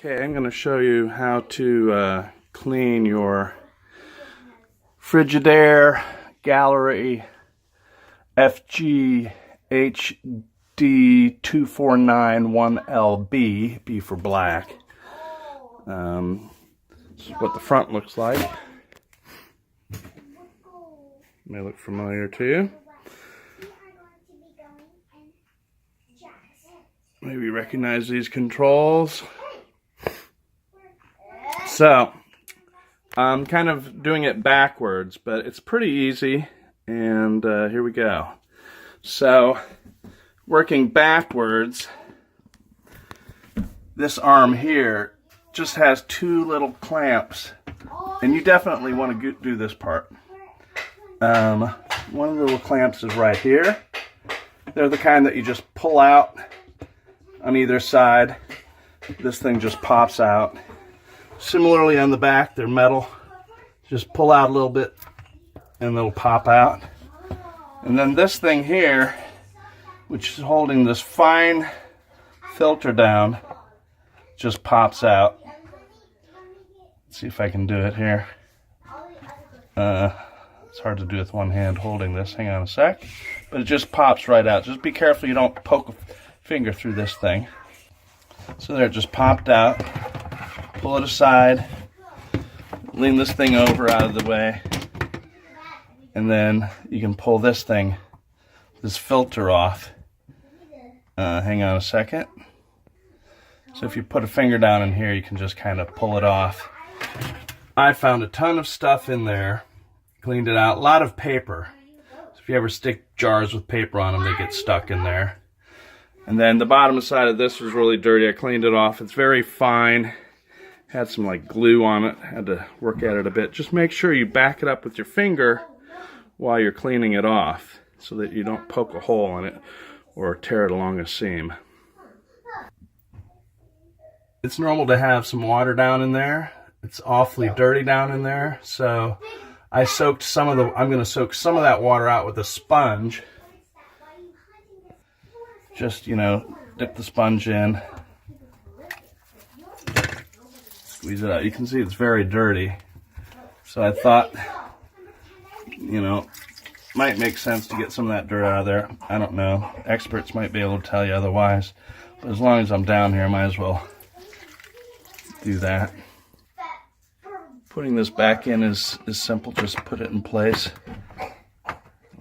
Okay, I'm going to show you how to clean your Frigidaire Gallery FGHD2481LB, B for black. This is what the front looks like. May look familiar to you. Maybe recognize these controls. So, I'm kind of doing it backwards, but it's pretty easy, and here we go. So, working backwards, this arm here just has two little clamps, and you definitely want to do this part. One of the little clamps is right here. They're the kind that you just pull out on either side. This thing just pops out. Similarly on the back, they're metal. Just pull out a little bit and they'll pop out. And then this thing here, which is holding this fine filter down, just pops out. Let's see if I can do it here. It's hard to do with one hand holding this. Hang on a sec. But it just pops right out. Just be careful you don't poke a finger through this thing. So there, it just popped out. Pull it aside. Lean this thing over out of the way. And then you can pull this thing, this filter off. Hang on a second. So if you put a finger down in here, you can just kind of pull it off. I found a ton of stuff in there. Cleaned it out. A lot of paper. So if you ever stick jars with paper on them, they get stuck in there. And then the bottom side of this was really dirty. I cleaned it off. It's very fine. Had some like glue on it. Had to work at it a bit. Just make sure you back it up with your finger while you're cleaning it off so that you don't poke a hole in it or tear it along a seam. It's normal to have some water down in there. It's awfully dirty down in there. So I soaked some of I'm going to soak some of that water out with a sponge. Just, you know, dip the sponge in. Squeeze it out. You can see it's very dirty. So I thought, you know, might make sense to get some of that dirt out of there. I don't know. Experts might be able to tell you otherwise. But as long as I'm down here, I might as well do that. Putting this back in is simple. Just put it in place.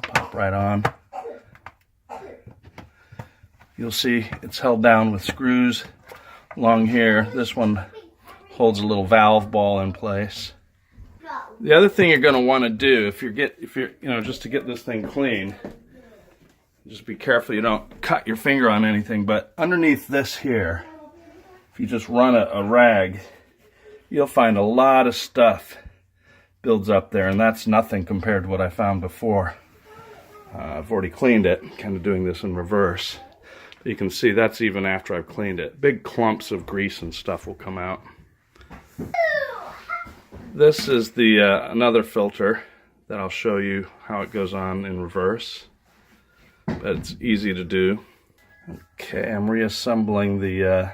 Pop right on. You'll see it's held down with screws along here. This one holds a little valve ball in place. The other thing you're going to want to do if you're just to get this thing clean, just be careful you don't cut your finger on anything, but underneath this here, if you just run a rag, you'll find a lot of stuff builds up there, and that's nothing compared to what I found before. I've already cleaned it, kind of doing this in reverse. You can see that's even after I've cleaned it. Big clumps of grease and stuff will come out. This is the another filter that I'll show you how it goes on in reverse. But it's easy to do. Okay, I'm reassembling the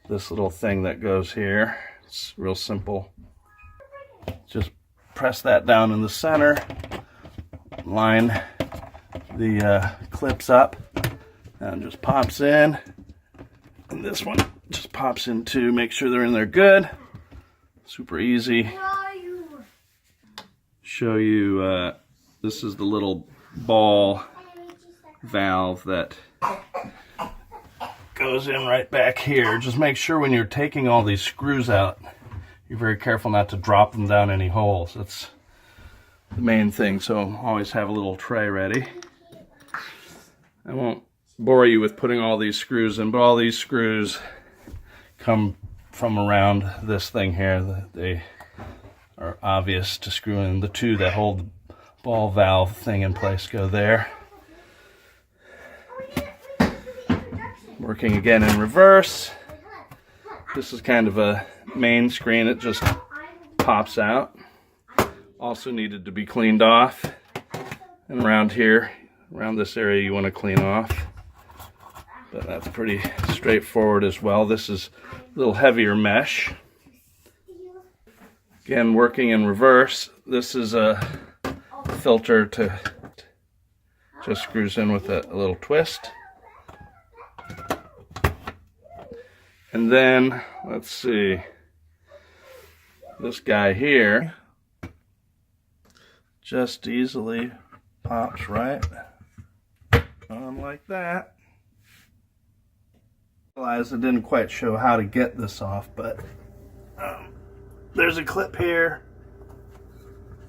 this little thing that goes here. It's real simple. Just press that down in the center. Line the clips up. And just pops in, and this one just pops in too. Make sure they're in there good. Super easy. Show you, this is the little ball valve that goes in right back here. Just make sure when you're taking all these screws out, you're very careful not to drop them down any holes. That's the main thing, so always have a little tray ready. I won't bore you with putting all these screws in, but all these screws come from around this thing here. They are obvious to screw in. The two that hold the ball valve thing in place go there. Working again in reverse. This is kind of a main screen. It just pops out. Also needed to be cleaned off. And around here, around this area, you want to clean off. But that's pretty straightforward as well. This is little heavier mesh. Again, working in reverse. This is a filter to just screws in with a little twist. And then, let's see, this guy here just easily pops right on like that. I realized I didn't quite show how to get this off, but there's a clip here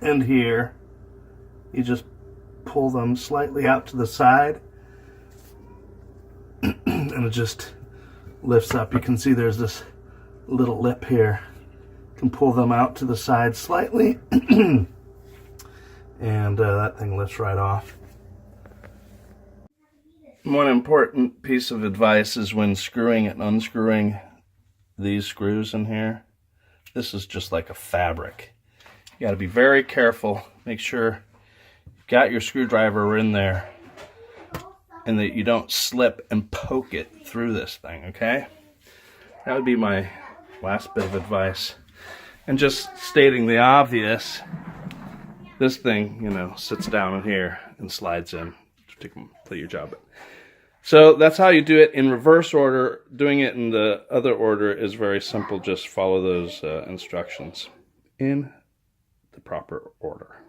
and here. You just pull them slightly out to the side and it just lifts up. You can see there's this little lip here. You can pull them out to the side slightly and that thing lifts right off. One important piece of advice is when screwing and unscrewing these screws in here. This is just like a fabric. You got to be very careful. Make sure you've got your screwdriver in there and that you don't slip and poke it through this thing, okay? That would be my last bit of advice. And just stating the obvious, this thing, you know, sits down in here and slides in to complete your job. So that's how you do it in reverse order. Doing it in the other order is very simple. Just follow those instructions in the proper order.